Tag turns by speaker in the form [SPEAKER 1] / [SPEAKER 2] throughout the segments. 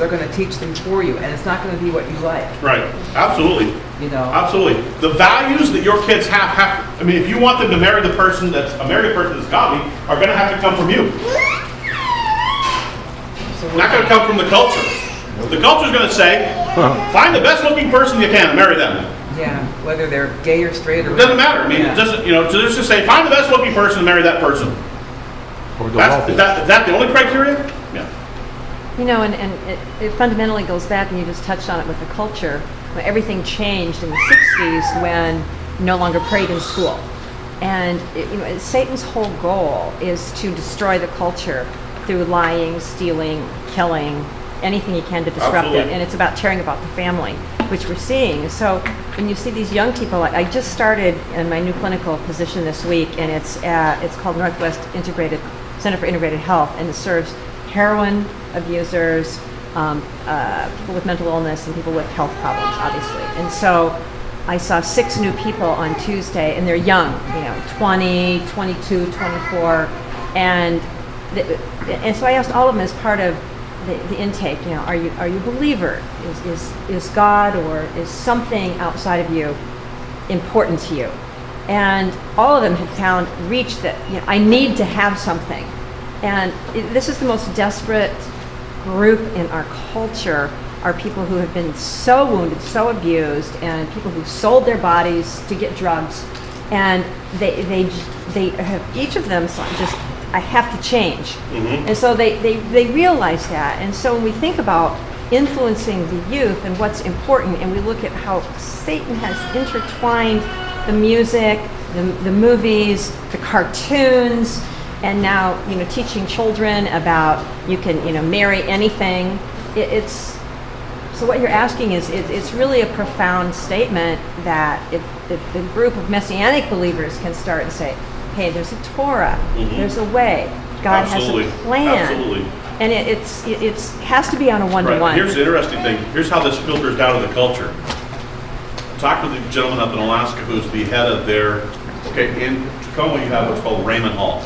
[SPEAKER 1] Are going to teach them for you, and it's not going to be what you like.
[SPEAKER 2] Right. Absolutely.
[SPEAKER 1] You know.
[SPEAKER 2] Absolutely. The values that your kids have I mean, if you want them to marry the person that's godly, are going to have to come from you.
[SPEAKER 1] So
[SPEAKER 2] Not going to come from the culture. The culture's going to say, find the best looking person you can and marry them.
[SPEAKER 1] Yeah, whether they're gay or straight or
[SPEAKER 2] It doesn't matter. I mean, it doesn't, so just say, find the best looking person and marry that person. Is that the only criteria? Yeah.
[SPEAKER 3] You know, and it fundamentally goes back, and you just touched on it with the culture. When everything changed in the 60s when you no longer prayed in school. And Satan's whole goal is to destroy the culture through lying, stealing, killing, anything he can to disrupt
[SPEAKER 2] Absolutely.
[SPEAKER 3] it. And it's about tearing about the family, which we're seeing. So when you see these young people, I just started in my new clinical position this week, and it's called Northwest Center for Integrated Health, and it serves heroin abusers, people with mental illness, and people with health problems, obviously. And so I saw 6 new people on Tuesday, and they're young, 20, 22, 24, and so I asked all of them as part of the intake, are you a believer? Is God or is something outside of you important to you? And all of them had reached that, I need to have something. And this is the most desperate group in our culture, are people who have been so wounded, so abused, and people who sold their bodies to get drugs. And they have, each of them just, I have to change. Mm-hmm. And so they realize that. And so when we think about influencing the youth and what's important, and we look at how Satan has intertwined the music, the movies, the cartoons, and now teaching children about you can marry anything. So what you're asking is it's really a profound statement that if the group of Messianic believers can start and say, hey, there's a Torah, mm-hmm. there's a way, God
[SPEAKER 2] Absolutely.
[SPEAKER 3] has a plan.
[SPEAKER 2] Absolutely.
[SPEAKER 3] And it has to be on a one-to-one.
[SPEAKER 2] Right. Here's the interesting thing. Here's how this filters down to the culture. I talked with a gentleman up in Alaska who's the head of in Tacoma you have what's called Raymond Hall.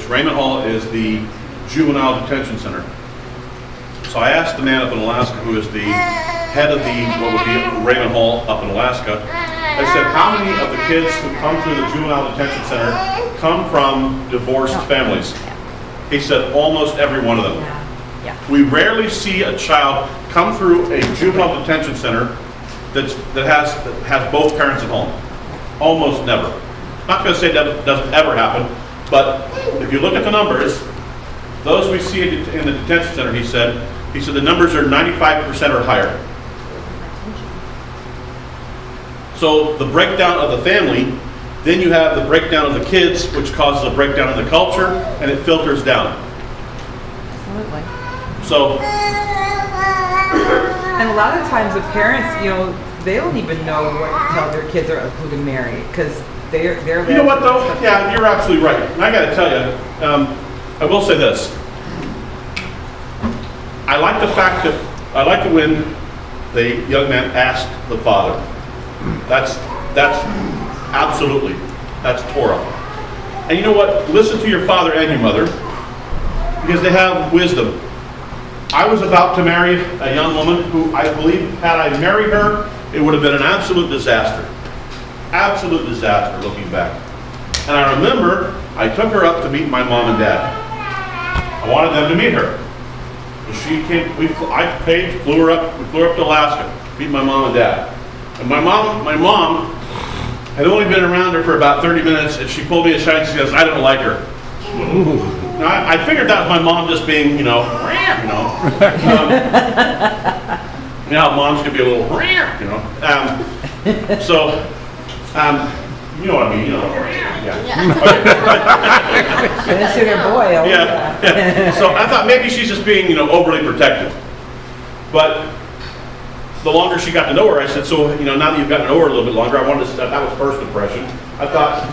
[SPEAKER 2] Raymond Hall is the juvenile detention center. So I asked the man up in Alaska who is the head of what would be Raymond Hall up in Alaska, I said, how many of the kids who come through the juvenile detention center come from divorced families? He said, almost every one of them.
[SPEAKER 3] Yeah.
[SPEAKER 2] We rarely see a child come through a juvenile detention center that has both parents at home. Almost never. Not going to say that doesn't ever happen, but if you look at the numbers, those we see in the detention center, he said the numbers are 95% or higher. So the breakdown of the family, then you have the breakdown of the kids, which causes a breakdown in the culture, and it filters down.
[SPEAKER 3] Absolutely.
[SPEAKER 2] So,
[SPEAKER 1] and a lot of times the parents, they don't even know what to tell their kids or who to marry, because they're.
[SPEAKER 2] You know what though? Yeah, you're absolutely right. And I got to tell you, I will say this. I like it when the young man asked the father. That's absolutely, that's Torah. And you know what? Listen to your father and your mother, because they have wisdom. I was about to marry a young woman who I believe, had I married her, it would have been an absolute disaster. Absolute disaster looking back. And I remember I took her up to meet my mom and dad. I wanted them to meet her. She came, we flew her up to Alaska, meet my mom and dad. And my mom had only been around her for about 30 minutes, and she pulled me aside and she goes, I don't like her. Now, I figured that was my mom just being, moms could be a little, you know what I mean, Yeah. Okay.
[SPEAKER 1] That's their boy.
[SPEAKER 2] Yeah. So I thought maybe she's just being, overly protective. But the longer she got to know her, I said, so, now that you've gotten to know her a little bit longer, I wanted to, that was first impression. I thought,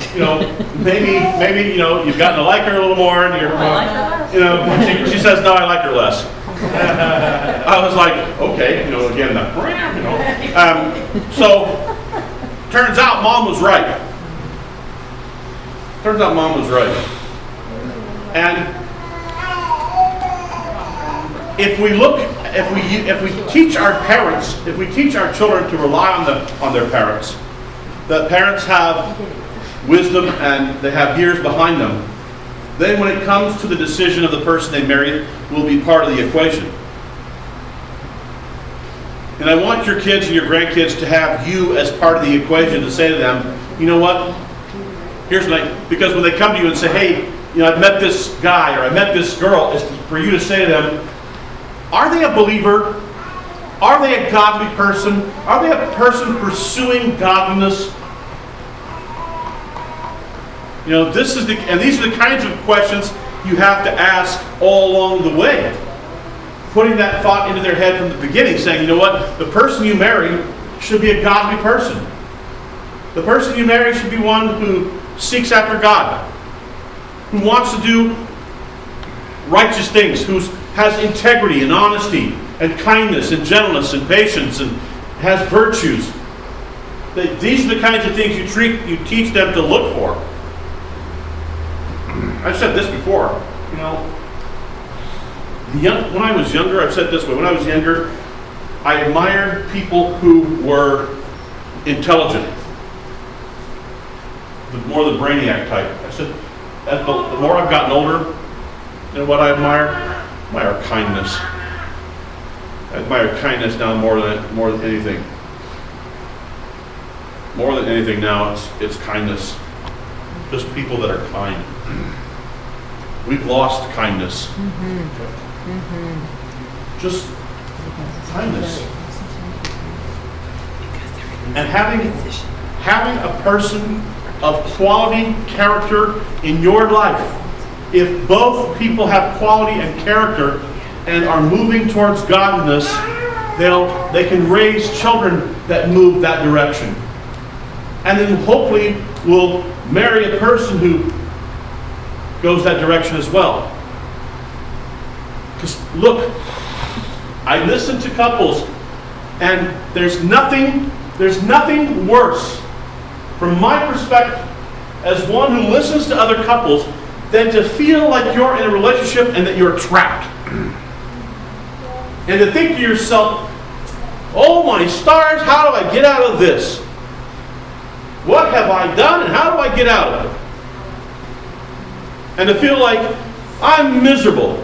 [SPEAKER 2] maybe, you've gotten to like her a little more, and she says, no, I like her less. I was like, okay, again, so turns out mom was right. And if we teach our parents, if we teach our children to rely on their parents, that parents have wisdom and they have years behind them, then when it comes to the decision of the person they marry, will be part of the equation. And I want your kids and your grandkids to have you as part of the equation, to say to them, you know what, here's because when they come to you and say, hey, I've met this guy or I met this girl, is for you to say to them, are they a believer? Are they a godly person? Are they a person pursuing godliness? These are the kinds of questions you have to ask all along the way. Putting that thought into their head from the beginning, saying, you know what, the person you marry should be a godly person. The person you marry should be one who seeks after God, who wants to do righteous things, who has integrity and honesty and kindness and gentleness and patience and has virtues. These are the kinds of things you teach them to look for. I've said this before, when I was younger, I've said this way, when I was younger, I admired people who were intelligent, more the brainiac type. I said, the more I've gotten older, what I admire? I admire kindness. I admire kindness now more than anything. More than anything now, it's kindness. Just people that are kind. We've lost kindness. Just kindness. And having a person of quality character in your life. If both people have quality and character and are moving towards godliness, they can raise children that move that direction. And then hopefully will marry a person who goes that direction as well. Because look, I listen to couples, and there's nothing worse, from my perspective, as one who listens to other couples, than to feel like you're in a relationship and that you're trapped. And to think to yourself, oh my stars, how do I get out of this? What have I done and how do I get out of it? And to feel like I'm miserable.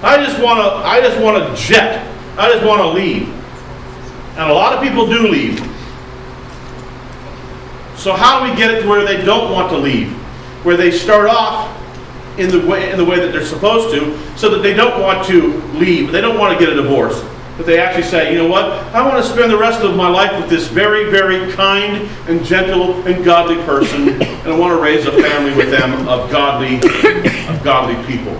[SPEAKER 2] I just want to jet. I just want to leave. And a lot of people do leave. So how do we get it to where they don't want to leave? Where they start off in the way that they're supposed to, so that they don't want to leave. They don't want to get a divorce. But they actually say, you know what? I want to spend the rest of my life with this very, very kind and gentle and godly person, and I want to raise a family with them of godly people.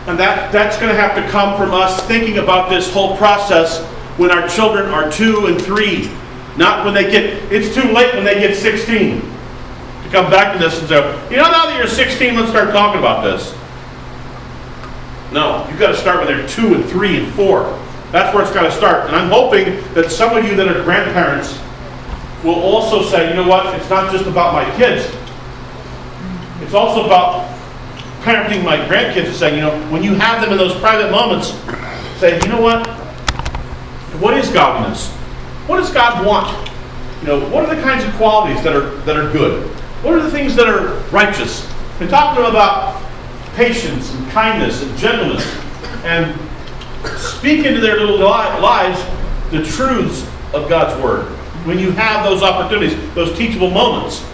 [SPEAKER 2] And that's going to have to come from us thinking about this whole process when our children are 2 and 3. Not when it's too late when they get 16 to come back to this and say, now that you're 16, let's start talking about this. No, you've got to start when they're 2 and 3 and 4. That's where it's got to start. And I'm hoping that some of you that are grandparents will also say, you know what, it's not just about my kids. It's also about parenting my grandkids and saying, when you have them in those private moments, say, you know what is godliness? What does God want? What are the kinds of qualities that are good? What are the things that are righteous? And talk to them about patience and kindness and gentleness, and speak into their little lives the truths of God's Word. When you have those opportunities, those teachable moments,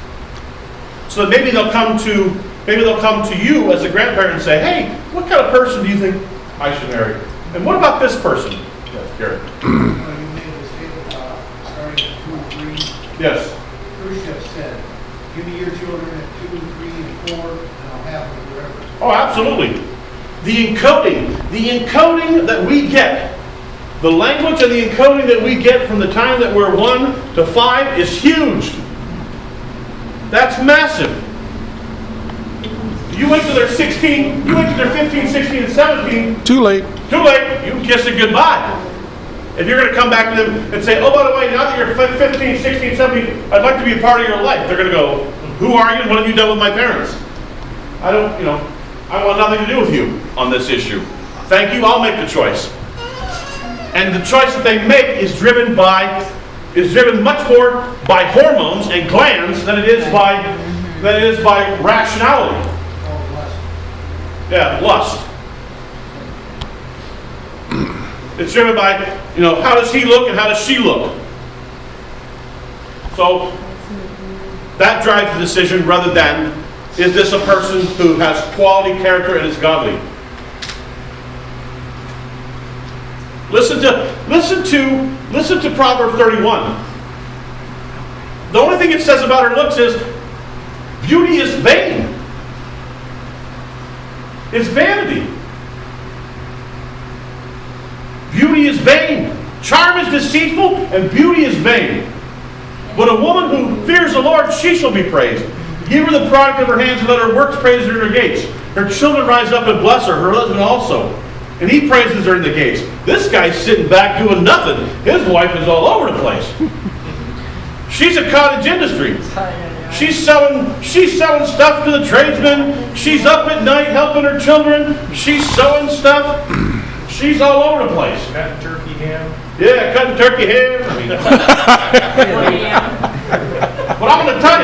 [SPEAKER 2] so that maybe they'll come to you as a grandparent and say, "Hey, what kind of person do you think I should marry? And what about this person?" Yes, Gary.
[SPEAKER 4] You made a statement about starting at 2 and 3.
[SPEAKER 2] Yes.
[SPEAKER 4] Khrushchev said, "Give me your children at 2 and 3 and 4, and I'll have them forever."
[SPEAKER 2] Oh, absolutely. The encoding that we get, the language and the encoding that we get from the time that we're 1 to 5 is huge. That's massive. You wait till they're 16, you wait till they're 15, 16, and 17.
[SPEAKER 5] Too late.
[SPEAKER 2] Too late. You can kiss it goodbye. If you're going to come back to them and say, oh, by the way, now that you're 15, 16, 17, I'd like to be a part of your life. They're going to go, who are you and what have you done with my parents? I don't, I want nothing to do with you on this issue. Thank you, I'll make the choice. And the choice that they make is driven much more by hormones and glands than it is by rationality. Yeah, lust. It's driven by, how does he look and how does she look? So that drives the decision rather than, is this a person who has quality character and is godly? Listen to Proverbs 31. The only thing it says about her looks is, beauty is vain. It's vanity. Beauty is vain. Charm is deceitful, and beauty is vain. But a woman who fears the Lord, she shall be praised. Give her the product of her hands, and let her works praise her in her gates. Her children rise up and bless her, her husband also. And he praises her in the gates. This guy's sitting back doing nothing. His wife is all over the place. She's a cottage industry. She's selling stuff to the tradesmen. She's up at night helping her children. She's sewing stuff. She's all over the place.
[SPEAKER 5] Cutting turkey ham.
[SPEAKER 2] Yeah, cutting turkey ham. But I'm going to tell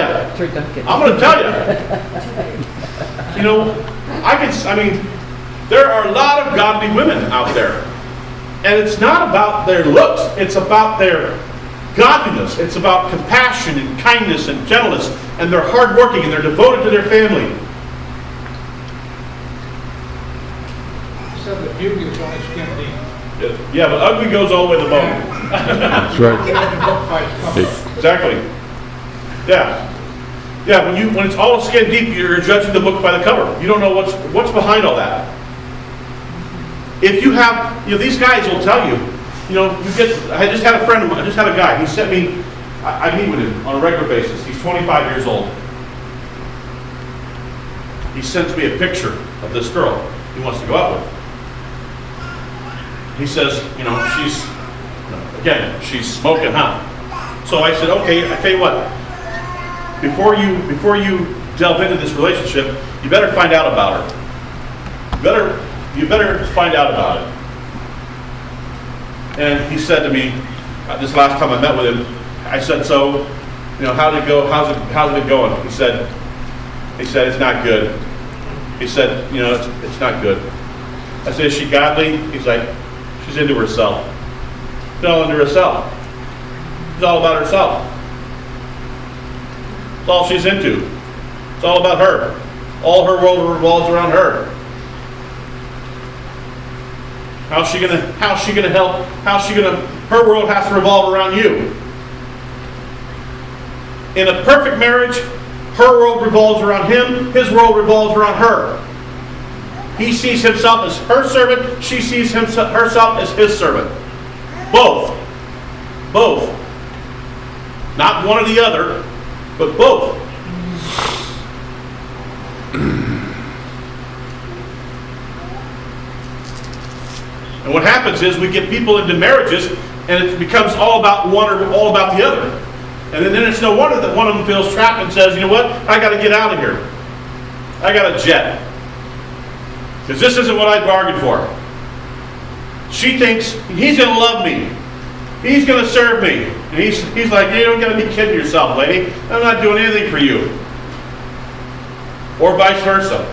[SPEAKER 2] you. There are a lot of godly women out there. And it's not about their looks. It's about their godliness. It's about compassion and kindness and gentleness. And they're hardworking and they're devoted to their family.
[SPEAKER 4] You said that beauty is only skin deep.
[SPEAKER 2] Yeah, but ugly goes all the way to the bone.
[SPEAKER 6] That's right.
[SPEAKER 2] Exactly. Yeah. Yeah, when it's all skin deep, you're judging the book by the cover. You don't know what's behind all that. If you have, these guys will tell you, I just had a friend of mine, I just had a guy, he sent me, I meet with him on a regular basis. He's 25 years old. He sends me a picture of this girl he wants to go out with. He says, she's smoking hot. So I said, okay, I tell you what, before you delve into this relationship, you better find out about her. You better find out about it. And he said to me, this last time I met with him, I said, so, how'd it go? How's it going? He said, it's not good. He said, it's not good. I said, is she godly? He's like, she's into herself. She's all into herself. She's all about herself. That's all she's into. It's all about her. All her world revolves around her. How's she gonna help? Her world has to revolve around you. In a perfect marriage, her world revolves around him, his world revolves around her. He sees himself as her servant, she sees herself as his servant. Both. Not one or the other, but both. And what happens is we get people into marriages and it becomes all about one or all about the other. And then it's no wonder that one of them feels trapped and says, you know what, I got to get out of here. I got a jet. Because this isn't what I bargained for. She thinks he's going to love me. He's going to serve me. And he's like, you don't got to be kidding yourself, lady. I'm not doing anything for you. Or vice versa.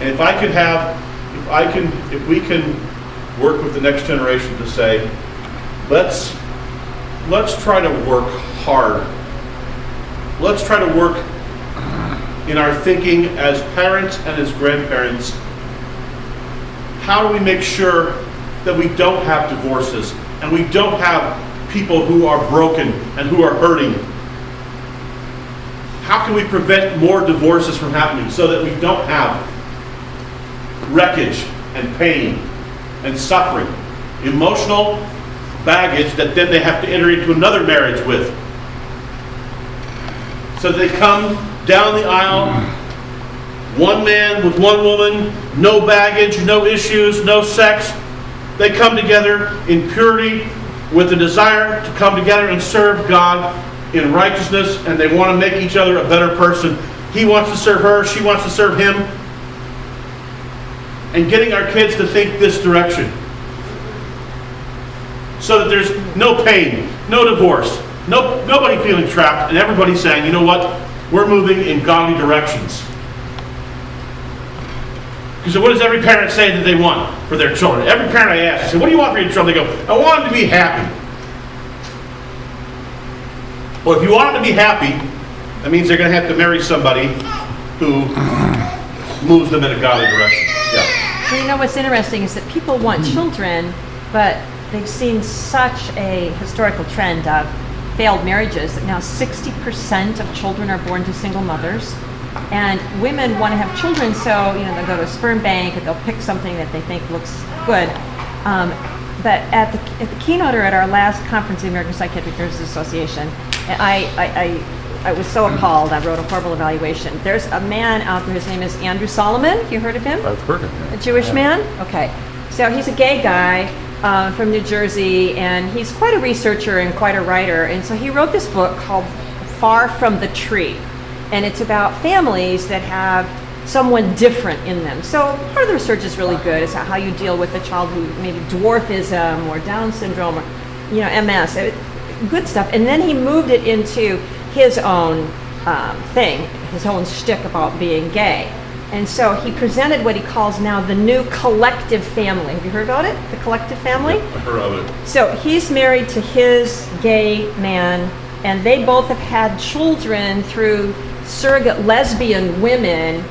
[SPEAKER 2] And if we can work with the next generation to say, let's try to work hard. Let's try to work in our thinking as parents and as grandparents. How do we make sure that we don't have divorces and we don't have people who are broken and who are hurting? How can we prevent more divorces from happening so that we don't have wreckage and pain and suffering, emotional baggage that then they have to enter into another marriage with? So they come down the aisle, one man with one woman, no baggage, no issues, no sex. They come together in purity with the desire to come together and serve God in righteousness, and they want to make each other a better person. He wants to serve her, she wants to serve him. And getting our kids to think this direction. So that there's no pain, no divorce, nobody feeling trapped, and everybody saying, you know what? We're moving in godly directions. Because what does every parent say that they want for their children? Every parent I ask, I say, what do you want for your children? They go, I want them to be happy. Well, if you want them to be happy, that means they're going to have to marry somebody who moves them in a godly direction. Yeah.
[SPEAKER 3] Well, you know what's interesting is that people want children, but they've seen such a historical trend of failed marriages that now 60% of children are born to single mothers. And women want to have children, so they'll go to a sperm bank and they'll pick something that they think looks good. But at the keynoter at our last conference, the American Psychiatric Nurses Association, I was so appalled. I wrote a horrible evaluation. There's a man out there. His name is Andrew Solomon. Have you heard of him?
[SPEAKER 6] I've heard of him.
[SPEAKER 3] A Jewish man? Okay. So he's a gay guy from New Jersey, and he's quite a researcher and quite a writer. And so he wrote this book called Far From the Tree. And it's about families that have someone different in them. So part of the research is really good. It's how you deal with a child who maybe dwarfism or Down syndrome or MS. Good stuff. And then he moved it into his own thing, his own shtick about being gay. And so he presented what he calls now the new collective family. Have you heard about it? The collective family?
[SPEAKER 2] Yep, I've heard of it.
[SPEAKER 3] So he's married to his gay man, and they both have had children through surrogate lesbian women,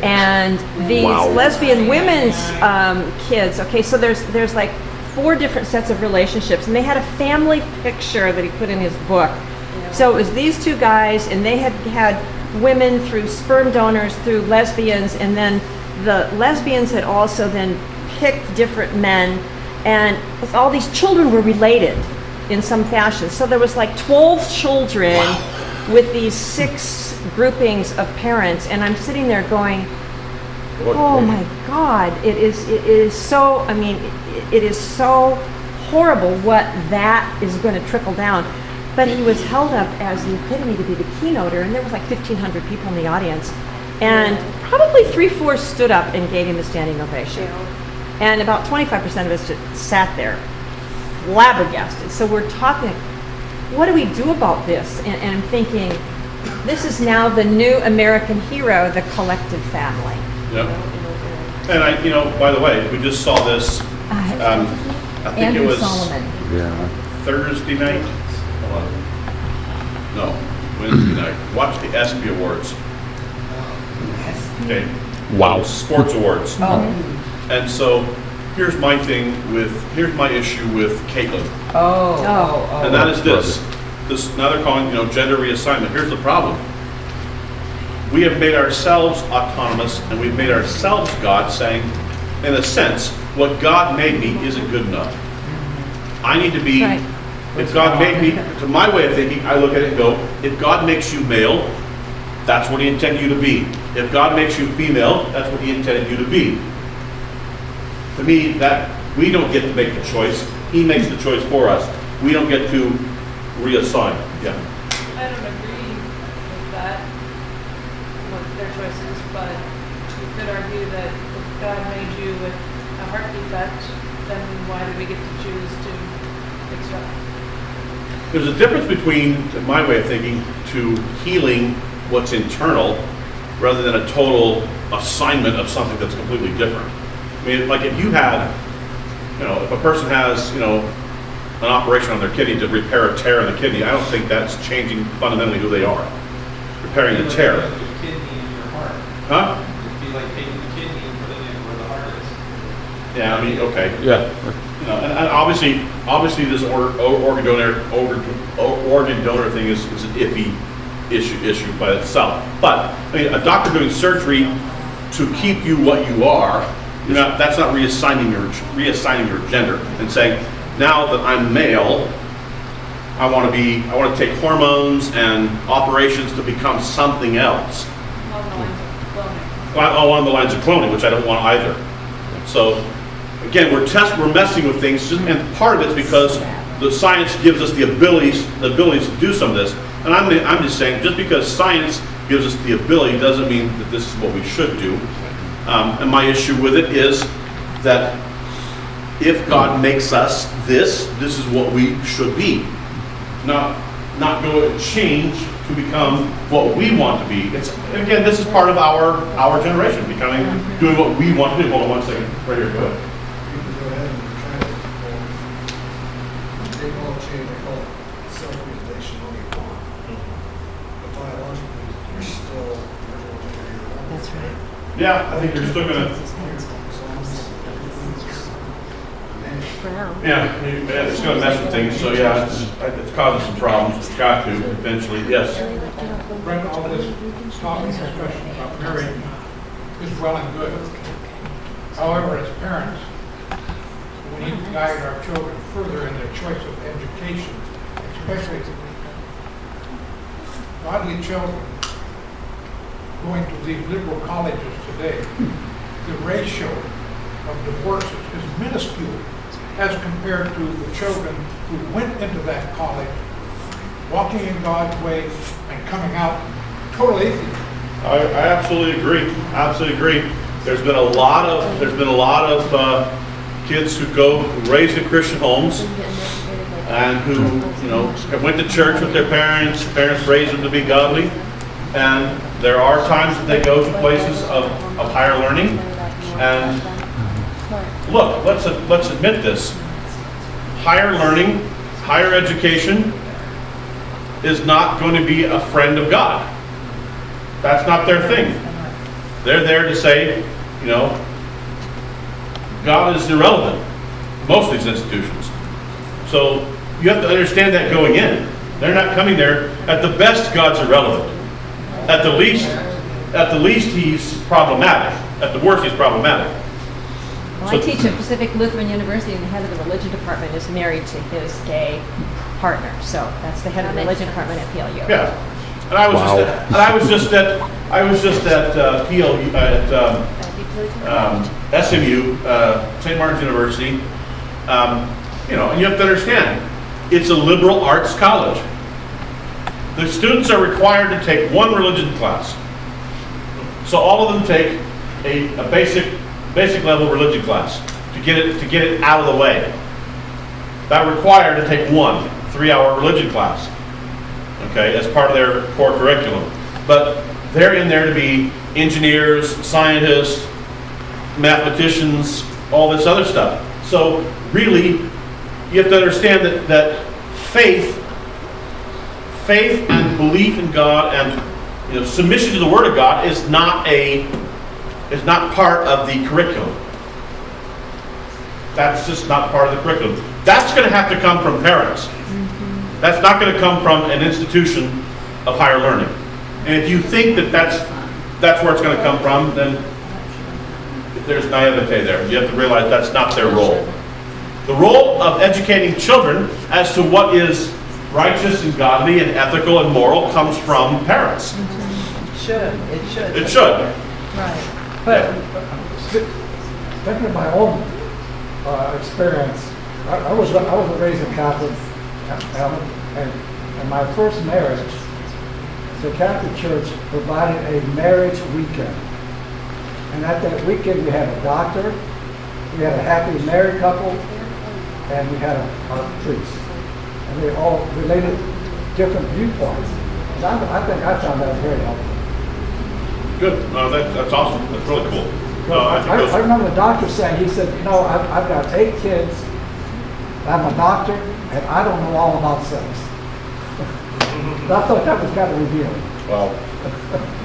[SPEAKER 3] and these lesbian women's kids. Okay, so there's like 4 different sets of relationships, and they had a family picture that he put in his book. So it was these 2 guys, and they had women through sperm donors, through lesbians, and then the lesbians had also then picked different men, and all these children were related in some fashion. So there was like 12 children with these 6 groupings of parents, and I'm sitting there going, oh my God, it is so, it is so horrible what that is going to trickle down. But he was held up as the epitome to be the keynoter, and there was like 1,500 people in the audience, and probably 3/4 stood up and gave him a standing ovation. And about 25% of us just sat there flabbergasted. So we're talking, what do we do about this? And I'm thinking, this is now the new American hero, the collective family.
[SPEAKER 2] Yep. And by the way, we just saw this, I think
[SPEAKER 3] Andrew
[SPEAKER 2] it was
[SPEAKER 3] Solomon.
[SPEAKER 6] Yeah.
[SPEAKER 2] Thursday night? No, Wednesday night. Watch the ESPY Awards. Okay.
[SPEAKER 6] Wow.
[SPEAKER 2] Sports awards.
[SPEAKER 1] Oh.
[SPEAKER 2] And so here's my issue with Caitlin.
[SPEAKER 1] Oh.
[SPEAKER 2] And that is this. Now they're calling, gender reassignment. Here's the problem. We have made ourselves autonomous, and we've made ourselves God, saying, in a sense, what God made me isn't good enough. I need to be,
[SPEAKER 3] Right.
[SPEAKER 2] if God made me, to my way of thinking, I look at it and go, if God makes you male, that's what he intended you to be. If God makes you female, that's what he intended you to be. To me, that we don't get to make the choice. He makes the choice for us. We don't get to reassign. Yeah.
[SPEAKER 5] I don't agree with that, with their choices, but you could argue that if God made you with a heart defect, then why do we get to choose to fix it up?
[SPEAKER 2] There's a difference between, in my way of thinking, to healing what's internal rather than a total assignment of something that's completely different. I mean, like if you had, if a person has, an operation on their kidney to repair a tear in the kidney, I don't think that's changing fundamentally who they are. Repairing a tear.
[SPEAKER 4] It'd be like the kidney in your heart.
[SPEAKER 2] Huh?
[SPEAKER 4] It'd be like taking the kidney and putting it where the heart is.
[SPEAKER 2] Yeah, I mean, okay.
[SPEAKER 6] Yeah.
[SPEAKER 2] And obviously this organ donor thing is an iffy issue by itself. But I mean, a doctor doing surgery to keep you what you are, that's not reassigning your gender and saying, now that I'm male, I want to take hormones and operations to become something else.
[SPEAKER 5] Along the lines of cloning.
[SPEAKER 2] Along the lines of cloning, which I don't want either. So again, we're messing with things, and part of it's because the science gives us the abilities to do some of this. And I'm just saying, just because science gives us the ability doesn't mean that this is what we should do. And my issue with it is that if God makes us this is what we should be. Not go and change to become what we want to be. It's, again, this is part of our generation, doing what we want to do. Hold on one second. Right here, go ahead.
[SPEAKER 4] People go ahead and try to, they all change, they call it self-mutilation all you want. But biologically, you're still, you're going to your own.
[SPEAKER 3] That's right.
[SPEAKER 2] Yeah, I think you're still gonna.
[SPEAKER 3] For now.
[SPEAKER 2] Yeah, it's going to mess with things, so yeah, it's causing some problems. It's got to eventually, yes.
[SPEAKER 7] Brent, all this talk and discussion about marrying is well and good. However, as parents, we need to guide our children further in their choice of education, especially godly children going to these liberal colleges today. The ratio of divorces is minuscule as compared to the children who went into that college, walking in God's way and coming out total atheists.
[SPEAKER 2] I absolutely agree. Absolutely agree. There's been a lot of kids who raised in Christian homes and who went to church with their parents. Parents raised them to be godly, and there are times that they go to places of higher learning. And look, let's admit this. Higher learning, higher education is not going to be a friend of God. That's not their thing. They're there to say, God is irrelevant. Most of these institutions. So you have to understand that going in. They're not coming there. At the best, God's irrelevant. At the least, he's problematic. At the worst, he's problematic.
[SPEAKER 3] Well, I teach at Pacific Lutheran University, and the head of the religion department is married to his gay partner. So that's the head of the religion department at PLU.
[SPEAKER 2] Yeah, and I was just at PLU at SMU, St. Martin's University. And you have to understand, it's a liberal arts college. The students are required to take one religion class. So all of them take a basic level religion class to get it out of the way. That required to take one 3-hour religion class, okay, as part of their core curriculum. But they're in there to be engineers, scientists, mathematicians, all this other stuff. So really, you have to understand that faith and belief in God and submission to the Word of God is not part of the curriculum. That's just not part of the curriculum. That's going to have to come from parents. That's not going to come from an institution of higher learning. And if you think that that's where it's going to come from, then there's naivete there. You have to realize that's not their role. The role of educating children as to what is righteous and godly and ethical and moral comes from parents. It should.
[SPEAKER 5] Right.
[SPEAKER 7] But thinking of my own experience, I was raised in Catholic, and in my first marriage, the Catholic Church provided a marriage weekend. And at that weekend, we had a doctor, we had a happy married couple, and we had a priest. And they all related different viewpoints. And I think I found that very helpful.
[SPEAKER 2] Good. No, that's awesome. That's really cool.
[SPEAKER 7] I remember the doctor saying, he said, I've got 8 kids, I'm a doctor, and I don't know all about sex. I thought that was kind of revealing.
[SPEAKER 2] Well,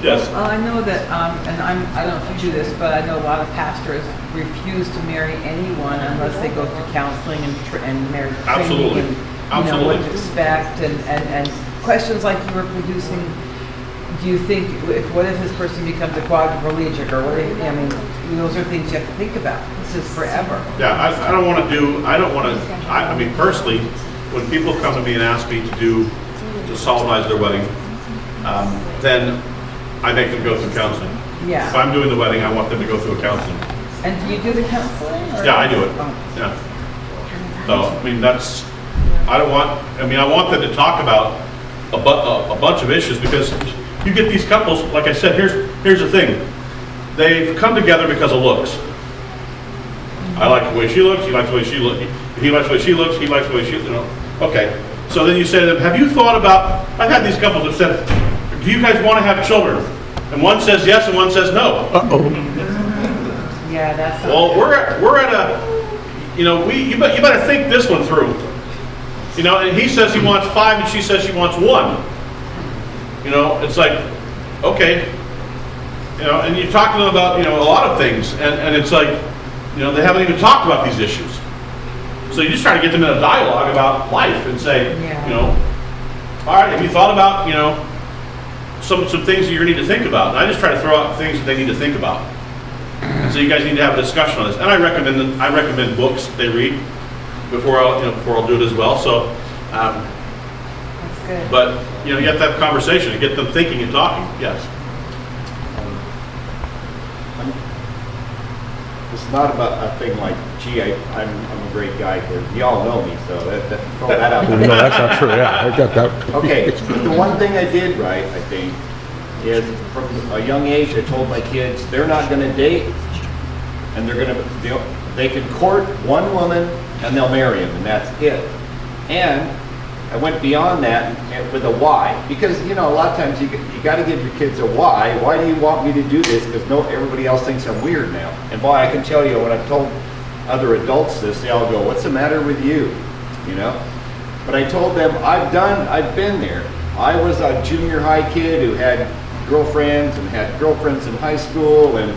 [SPEAKER 2] yes.
[SPEAKER 1] Well, I know that, and I don't know if you do this, but I know a lot of pastors refuse to marry anyone unless they go through counseling and marriage training.
[SPEAKER 2] Absolutely.
[SPEAKER 1] And, what to expect and questions like you were producing. Do you think, what if this person becomes a quadriplegic, or what if, those are things you have to think about. This is forever.
[SPEAKER 2] Yeah, I mean, personally, when people come to me and ask me to solemnize their wedding, then I make them go through counseling.
[SPEAKER 1] Yeah.
[SPEAKER 2] If I'm doing the wedding, I want them to go through a counseling.
[SPEAKER 1] And do you do the counseling? Or?
[SPEAKER 2] Yeah, I do it.
[SPEAKER 1] Oh.
[SPEAKER 2] Yeah. So, I want them to talk about a bunch of issues, because you get these couples, like I said, here's the thing. They've come together because of looks. I like the way she looks, he likes the way she looks, he likes the way she looks, he likes the way she, okay. So then you say to them, have you thought about, I've had these couples that said, do you guys want to have children? And one says yes and one says no.
[SPEAKER 1] Yeah, that's.
[SPEAKER 2] Well, we're at a, you better think this one through. And he says he wants 5 and she says she wants 1. It's like, okay. And you talk to them about, a lot of things, and it's like, they haven't even talked about these issues. So you just try to get them in a dialogue about life and say, all right, have you thought about, some things that you need to think about? And I just try to throw out things that they need to think about. And so you guys need to have a discussion on this. And I recommend books they read before I'll do it as well. So,
[SPEAKER 1] That's good.
[SPEAKER 2] but you have to have a conversation and get them thinking and talking. Yes.
[SPEAKER 8] It's not about a thing like, gee, I'm a great guy, because y'all know me, so throw that out
[SPEAKER 6] No,
[SPEAKER 8] there.
[SPEAKER 6] that's not true, yeah, I got that.
[SPEAKER 8] Okay, the one thing I did right, I think, is from a young age, I told my kids, they're not gonna date, and they can court one woman, and they'll marry him, and that's it. And I went beyond that with a why, because a lot of times you got to give your kids a why. Why do you want me to do this? Because everybody else thinks I'm weird now. And boy, I can tell you, when I've told other adults this, they all go, "What's the matter with you?" But I told them, I've been there. I was a junior high kid who had girlfriends and had girlfriends in high school, and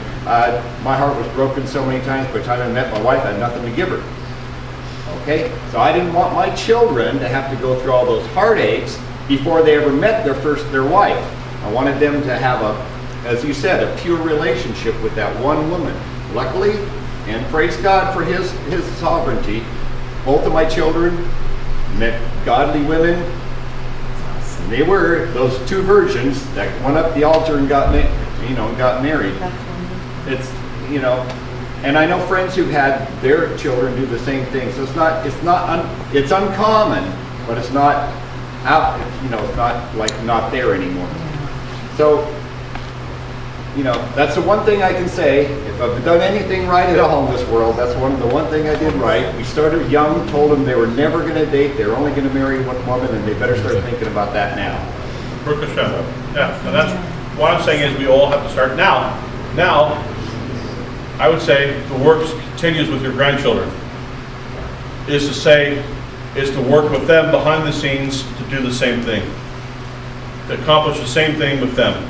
[SPEAKER 8] my heart was broken so many times. By the time I met my wife, I had nothing to give her. Okay, so I didn't want my children to have to go through all those heartaches before they ever met their wife. I wanted them to have as you said, a pure relationship with that one woman. Luckily, and praise God for His sovereignty, both of my children met godly women. And they were those 2 virgins that went up the altar and got married. It's And I know friends who've had their children do the same thing. So it's uncommon, but it's not out. It's not like not there anymore. So, that's the one thing I can say. If I've done anything right at all in this world, that's the one thing I did right. We started young, told them they were never going to date. They were only going to marry one woman, and they better start thinking about that now.
[SPEAKER 2] Baruch Hashem. Yeah, and that's what I'm saying is we all have to start now. Now, I would say the work continues with your grandchildren. Is to work with them behind the scenes to do the same thing. To accomplish the same thing with them.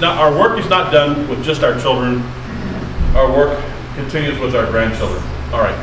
[SPEAKER 2] Our work is not done with just our children. Our work continues with our grandchildren. All right.